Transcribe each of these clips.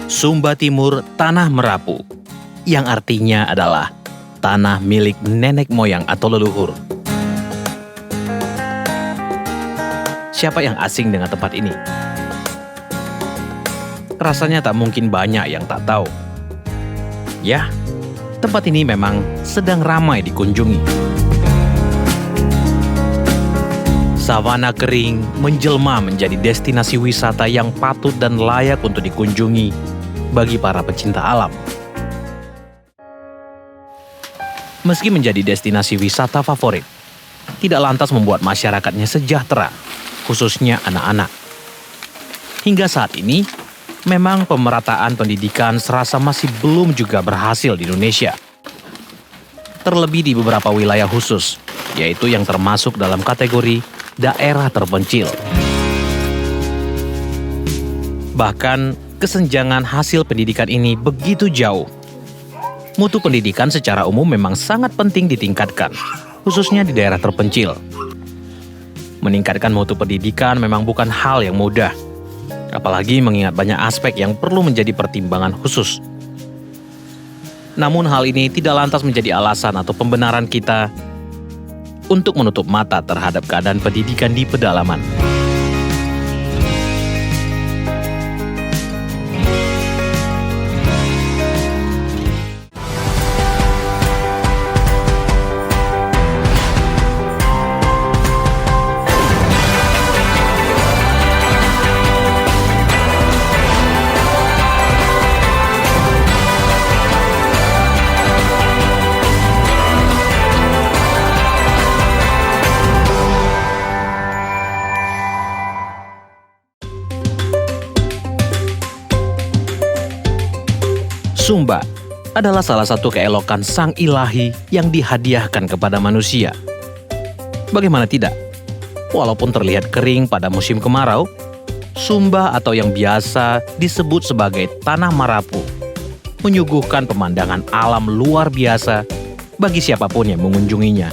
Sumba Timur Tanah Merapu, yang artinya adalah tanah milik nenek moyang atau leluhur. Siapa yang asing dengan tempat ini? Rasanya tak mungkin banyak yang tak tahu. Ya, tempat ini memang sedang ramai dikunjungi. Savana kering menjelma menjadi destinasi wisata yang patut dan layak untuk dikunjungi bagi para pecinta alam. Meski menjadi destinasi wisata favorit, tidak lantas membuat masyarakatnya sejahtera, khususnya anak-anak. Hingga saat ini, memang pemerataan pendidikan serasa masih belum juga berhasil di Indonesia. Terlebih di beberapa wilayah khusus, yaitu yang termasuk dalam kategori daerah terpencil. Bahkan, kesenjangan hasil pendidikan ini begitu jauh. Mutu pendidikan secara umum memang sangat penting ditingkatkan, khususnya di daerah terpencil. Meningkatkan mutu pendidikan memang bukan hal yang mudah, apalagi mengingat banyak aspek yang perlu menjadi pertimbangan khusus. Namun hal ini tidak lantas menjadi alasan atau pembenaran kita untuk menutup mata terhadap keadaan pendidikan di pedalaman. Sumba adalah salah satu keelokan sang ilahi yang dihadiahkan kepada manusia. Bagaimana tidak? Walaupun terlihat kering pada musim kemarau, Sumba atau yang biasa disebut sebagai Tanah Merapu menyuguhkan pemandangan alam luar biasa bagi siapapun yang mengunjunginya.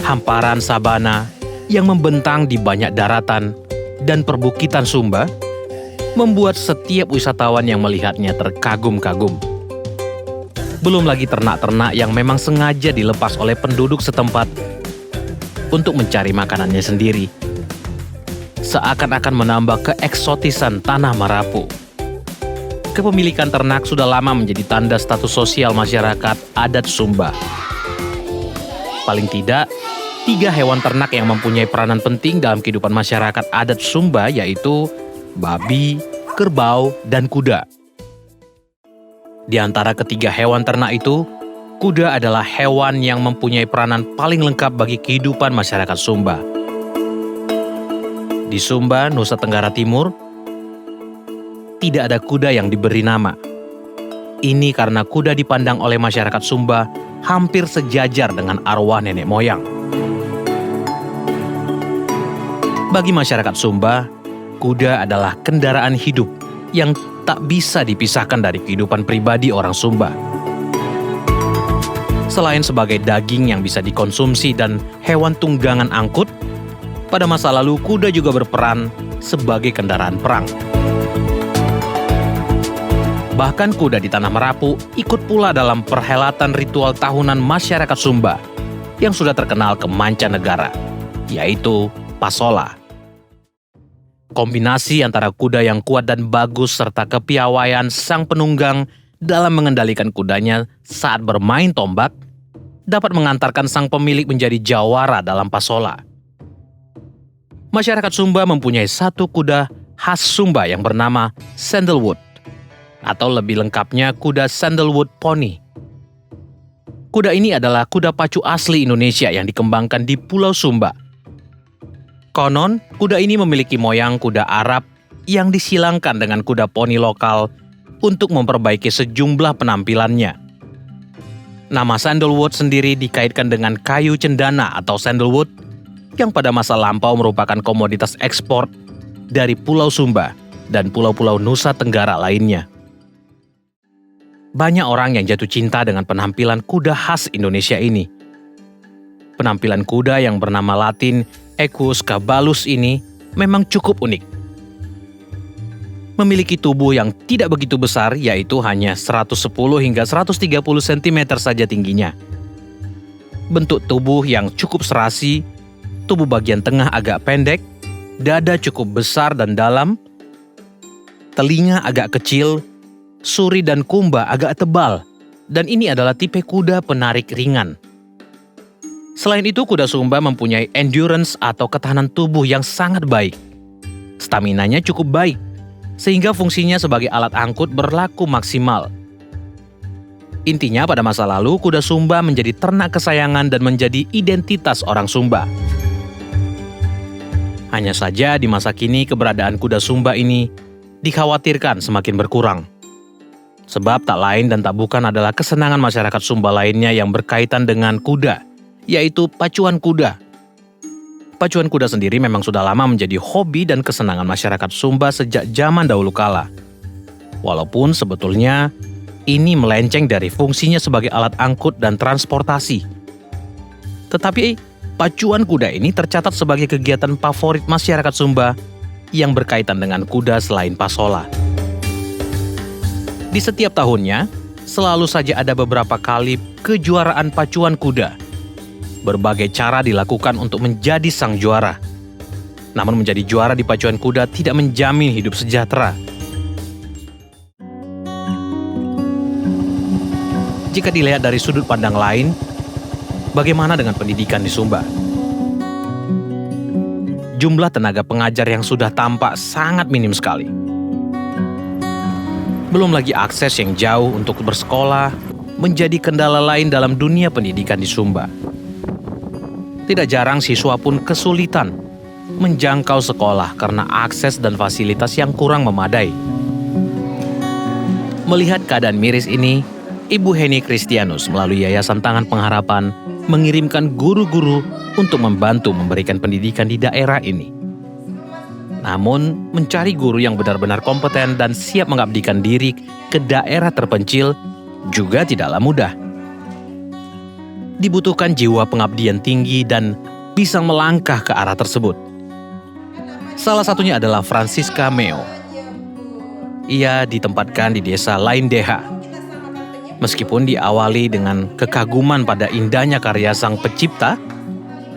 Hamparan sabana yang membentang di banyak daratan dan perbukitan Sumba membuat setiap wisatawan yang melihatnya terkagum-kagum. Belum lagi ternak-ternak yang memang sengaja dilepas oleh penduduk setempat untuk mencari makanannya sendiri. Seakan-akan menambah keeksotisan Tanah Merapu. Kepemilikan ternak sudah lama menjadi tanda status sosial masyarakat adat Sumba. Paling tidak, 3 hewan ternak yang mempunyai peranan penting dalam kehidupan masyarakat adat Sumba yaitu babi, kerbau, dan kuda. Di antara ketiga hewan ternak itu, kuda adalah hewan yang mempunyai peranan paling lengkap bagi kehidupan masyarakat Sumba. Di Sumba, Nusa Tenggara Timur, tidak ada kuda yang diberi nama. Ini karena kuda dipandang oleh masyarakat Sumba hampir sejajar dengan arwah nenek moyang. Bagi masyarakat Sumba, kuda adalah kendaraan hidup yang tak bisa dipisahkan dari kehidupan pribadi orang Sumba. Selain sebagai daging yang bisa dikonsumsi dan hewan tunggangan angkut, pada masa lalu kuda juga berperan sebagai kendaraan perang. Bahkan kuda di Tanah Merapu ikut pula dalam perhelatan ritual tahunan masyarakat Sumba yang sudah terkenal ke mancanegara, yaitu Pasola. Kombinasi antara kuda yang kuat dan bagus serta kepiawaian sang penunggang dalam mengendalikan kudanya saat bermain tombak dapat mengantarkan sang pemilik menjadi jawara dalam Pasola. Masyarakat Sumba mempunyai satu kuda khas Sumba yang bernama Sandalwood, atau lebih lengkapnya kuda Sandalwood Pony. Kuda ini adalah kuda pacu asli Indonesia yang dikembangkan di Pulau Sumba. Konon, kuda ini memiliki moyang kuda Arab yang disilangkan dengan kuda poni lokal untuk memperbaiki sejumlah penampilannya. Nama Sandalwood sendiri dikaitkan dengan kayu cendana atau sandalwood yang pada masa lampau merupakan komoditas ekspor dari Pulau Sumba dan pulau-pulau Nusa Tenggara lainnya. Banyak orang yang jatuh cinta dengan penampilan kuda khas Indonesia ini. Penampilan kuda yang bernama Latin Equus caballus ini memang cukup unik. memiliki tubuh yang tidak begitu besar, yaitu hanya 110 hingga 130 cm saja tingginya. Bentuk tubuh yang cukup serasi, tubuh bagian tengah agak pendek, dada cukup besar dan dalam, telinga agak kecil, suri dan kumba agak tebal, dan ini adalah tipe kuda penarik ringan. Selain itu, kuda Sumba mempunyai endurance atau ketahanan tubuh yang sangat baik. Staminanya cukup baik, sehingga fungsinya sebagai alat angkut berlaku maksimal. Intinya pada masa lalu, kuda Sumba menjadi ternak kesayangan dan menjadi identitas orang Sumba. Hanya saja di masa kini keberadaan kuda Sumba ini dikhawatirkan semakin berkurang. Sebab tak lain dan tak bukan adalah kesenangan masyarakat Sumba lainnya yang berkaitan dengan kuda, yaitu pacuan kuda. Pacuan kuda sendiri memang sudah lama menjadi hobi dan kesenangan masyarakat Sumba sejak zaman dahulu kala. Walaupun sebetulnya ini melenceng dari fungsinya sebagai alat angkut dan transportasi. Tetapi pacuan kuda ini tercatat sebagai kegiatan favorit masyarakat Sumba yang berkaitan dengan kuda selain pasola. Di setiap tahunnya, selalu saja ada beberapa kali kejuaraan pacuan kuda. Berbagai cara dilakukan untuk menjadi sang juara. Namun menjadi juara di pacuan kuda tidak menjamin hidup sejahtera. Jika dilihat dari sudut pandang lain, bagaimana dengan pendidikan di Sumba? Jumlah tenaga pengajar yang sudah tampak sangat minim sekali. Belum lagi akses yang jauh untuk bersekolah menjadi kendala lain dalam dunia pendidikan di Sumba. Tidak jarang siswa pun kesulitan menjangkau sekolah karena akses dan fasilitas yang kurang memadai. Melihat keadaan miris ini, Ibu Heni Kristianus melalui Yayasan Tangan Pengharapan mengirimkan guru-guru untuk membantu memberikan pendidikan di daerah ini. Namun, mencari guru yang benar-benar kompeten dan siap mengabdikan diri ke daerah terpencil juga tidaklah mudah. Dibutuhkan jiwa pengabdian tinggi dan bisa melangkah ke arah tersebut. Salah satunya adalah Francisca Meo. Ia ditempatkan di desa Lain Deha. Meskipun diawali dengan kekaguman pada indahnya karya sang pencipta,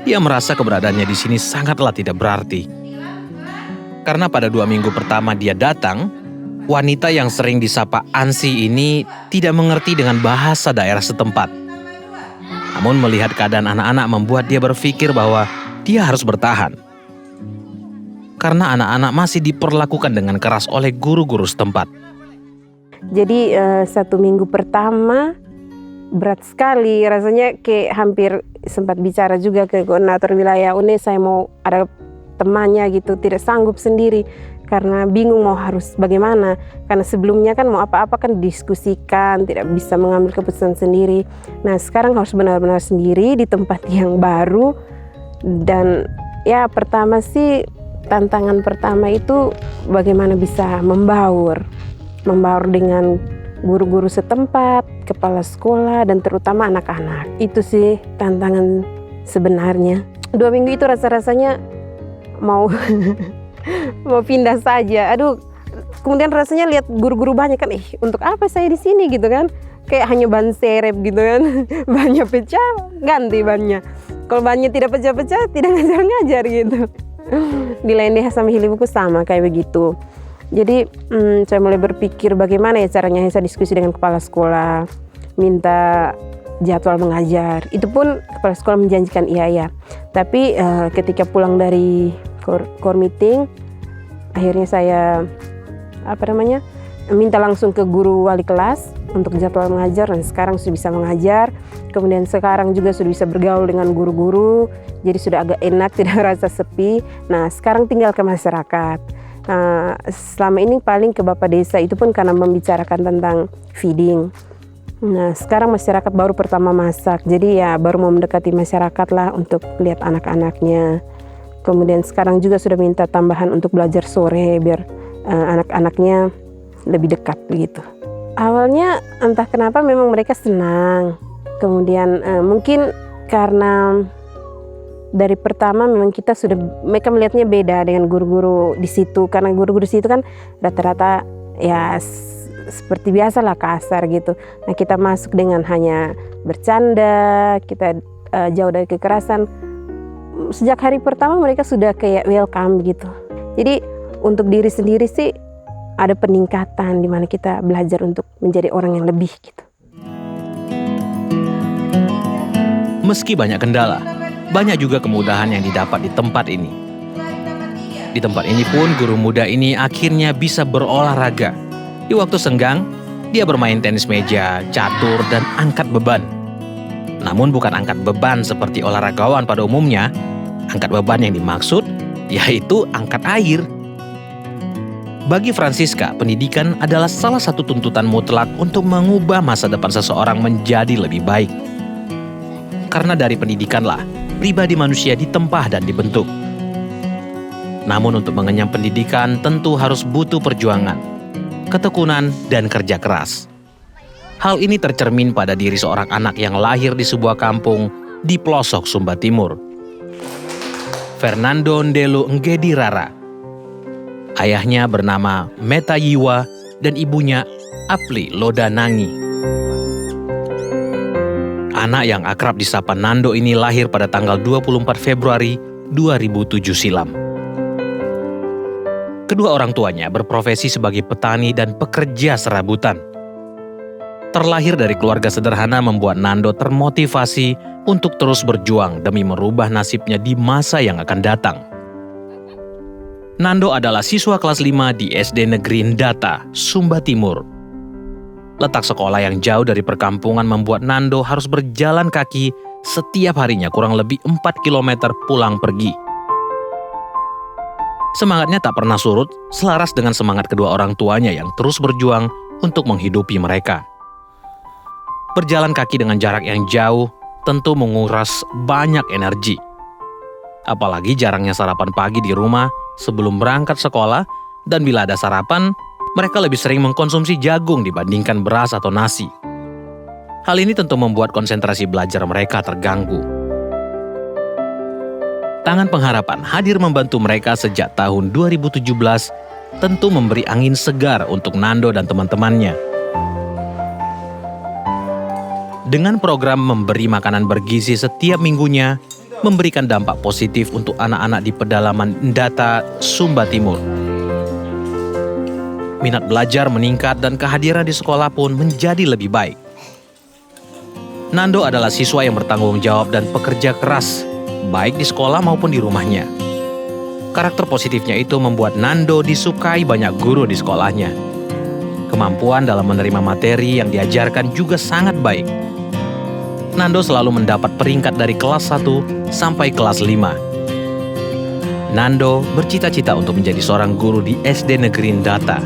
ia merasa keberadaannya di sini sangatlah tidak berarti. Karena pada 2 minggu pertama dia datang, wanita yang sering disapa Ansi ini tidak mengerti dengan bahasa daerah setempat. Namun melihat keadaan anak-anak membuat dia berpikir bahwa dia harus bertahan. Karena anak-anak masih diperlakukan dengan keras oleh guru-guru setempat. Jadi 1 minggu pertama berat sekali. Rasanya kayak hampir sempat bicara juga ke koordinator wilayah UNE, saya mau ada temannya gitu, tidak sanggup sendiri. Karena bingung mau harus bagaimana. Karena sebelumnya kan mau apa-apa kan didiskusikan, tidak bisa mengambil keputusan sendiri. Nah sekarang harus benar-benar sendiri di tempat yang baru. Dan ya pertama sih, tantangan pertama itu bagaimana bisa membaur dengan guru-guru setempat, kepala sekolah, dan terutama anak-anak. Itu sih tantangan sebenarnya. 2 minggu itu rasa-rasanya mau mau pindah saja. Aduh, kemudian rasanya lihat guru-guru banyak kan, untuk apa saya di sini gitu kan? Kayak hanya ban serep gitu kan. Bannya pecah, ganti bannya. Kalau bannya tidak pecah-pecah, tidak ngajar-ngajar gitu. Di Lain Deha sama Hilibuku sama kayak begitu. Jadi saya mulai berpikir bagaimana ya caranya. Saya diskusi dengan kepala sekolah, minta jadwal mengajar. Itu pun kepala sekolah menjanjikan iya. Tapi ketika pulang dari core meeting, akhirnya saya minta langsung ke guru wali kelas untuk jadwal mengajar, dan sekarang sudah bisa mengajar. Kemudian sekarang juga sudah bisa bergaul dengan guru-guru, jadi sudah agak enak, tidak merasa sepi. Nah sekarang tinggal ke masyarakat. Selama ini paling ke Bapak Desa, itu pun karena membicarakan tentang feeding. Nah sekarang masyarakat baru pertama masak, jadi ya baru mau mendekati masyarakat lah untuk lihat anak-anaknya. Kemudian sekarang juga sudah minta tambahan untuk belajar sore biar anak-anaknya lebih dekat begitu. Awalnya entah kenapa memang mereka senang. Kemudian mungkin karena dari pertama memang mereka melihatnya beda dengan guru-guru di situ, karena guru-guru di situ kan rata-rata ya seperti biasa lah, kasar gitu. Nah kita masuk dengan hanya bercanda, kita jauh dari kekerasan. Sejak hari pertama mereka sudah kayak welcome gitu. Jadi untuk diri sendiri sih ada peningkatan di mana kita belajar untuk menjadi orang yang lebih gitu. Meski banyak kendala, banyak juga kemudahan yang didapat di tempat ini. Di tempat ini pun guru muda ini akhirnya bisa berolahraga. Di waktu senggang, dia bermain tenis meja, catur, dan angkat beban. Namun bukan angkat beban seperti olahragawan pada umumnya. Angkat beban yang dimaksud yaitu angkat air. Bagi Francisca, pendidikan adalah salah satu tuntutan mutlak untuk mengubah masa depan seseorang menjadi lebih baik. Karena dari pendidikanlah pribadi manusia ditempa dan dibentuk. Namun untuk mengenyam pendidikan tentu harus butuh perjuangan, ketekunan, dan kerja keras. Hal ini tercermin pada diri seorang anak yang lahir di sebuah kampung di pelosok Sumba Timur. Fernando Ndelo Ngedi Rara. Ayahnya bernama Meta Yiwa dan ibunya Apli Lodanangi. Anak yang akrab disapa Nando ini lahir pada tanggal 24 Februari 2007 silam. Kedua orang tuanya berprofesi sebagai petani dan pekerja serabutan. Terlahir dari keluarga sederhana membuat Nando termotivasi untuk terus berjuang demi merubah nasibnya di masa yang akan datang. Nando adalah siswa kelas 5 di SD Negeri Ndata, Sumba Timur. Letak sekolah yang jauh dari perkampungan membuat Nando harus berjalan kaki setiap harinya kurang lebih 4 km pulang pergi. Semangatnya tak pernah surut, selaras dengan semangat kedua orang tuanya yang terus berjuang untuk menghidupi mereka. Berjalan kaki dengan jarak yang jauh tentu menguras banyak energi. Apalagi jarangnya sarapan pagi di rumah sebelum berangkat sekolah, dan bila ada sarapan, mereka lebih sering mengkonsumsi jagung dibandingkan beras atau nasi. Hal ini tentu membuat konsentrasi belajar mereka terganggu. Tangan Pengharapan hadir membantu mereka sejak tahun 2017, tentu memberi angin segar untuk Nando dan teman-temannya. Dengan program memberi makanan bergizi setiap minggunya, memberikan dampak positif untuk anak-anak di pedalaman Ndata, Sumba Timur. Minat belajar meningkat dan kehadiran di sekolah pun menjadi lebih baik. Nando adalah siswa yang bertanggung jawab dan pekerja keras, baik di sekolah maupun di rumahnya. Karakter positifnya itu membuat Nando disukai banyak guru di sekolahnya. Kemampuan dalam menerima materi yang diajarkan juga sangat baik. Nando selalu mendapat peringkat dari kelas 1 sampai kelas 5. Nando bercita-cita untuk menjadi seorang guru di SD Negeri Ndata.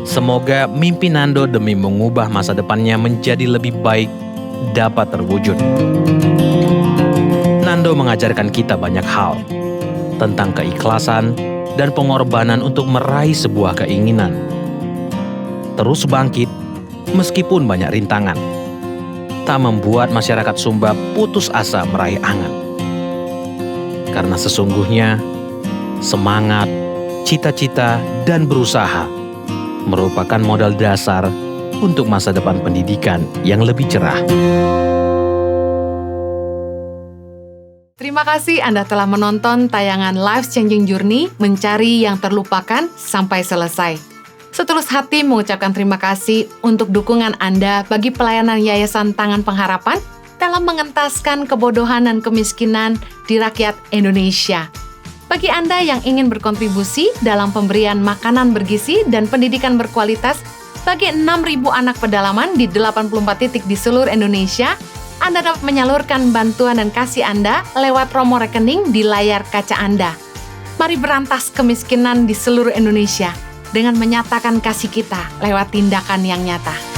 Semoga mimpi Nando demi mengubah masa depannya menjadi lebih baik dapat terwujud. Nando mengajarkan kita banyak hal tentang keikhlasan dan pengorbanan untuk meraih sebuah keinginan. Terus bangkit meskipun banyak rintangan. Tak membuat masyarakat Sumba putus asa meraih angan. Karena sesungguhnya, semangat, cita-cita, dan berusaha merupakan modal dasar untuk masa depan pendidikan yang lebih cerah. Terima kasih Anda telah menonton tayangan Life Changing Journey Mencari Yang Terlupakan sampai selesai. Setulus hati mengucapkan terima kasih untuk dukungan Anda bagi pelayanan Yayasan Tangan Pengharapan dalam mengentaskan kebodohan dan kemiskinan di rakyat Indonesia. Bagi Anda yang ingin berkontribusi dalam pemberian makanan bergizi dan pendidikan berkualitas bagi 6.000 anak pedalaman di 84 titik di seluruh Indonesia, Anda dapat menyalurkan bantuan dan kasih Anda lewat nomor rekening di layar kaca Anda. Mari berantas kemiskinan di seluruh Indonesia dengan menyatakan kasih kita lewat tindakan yang nyata.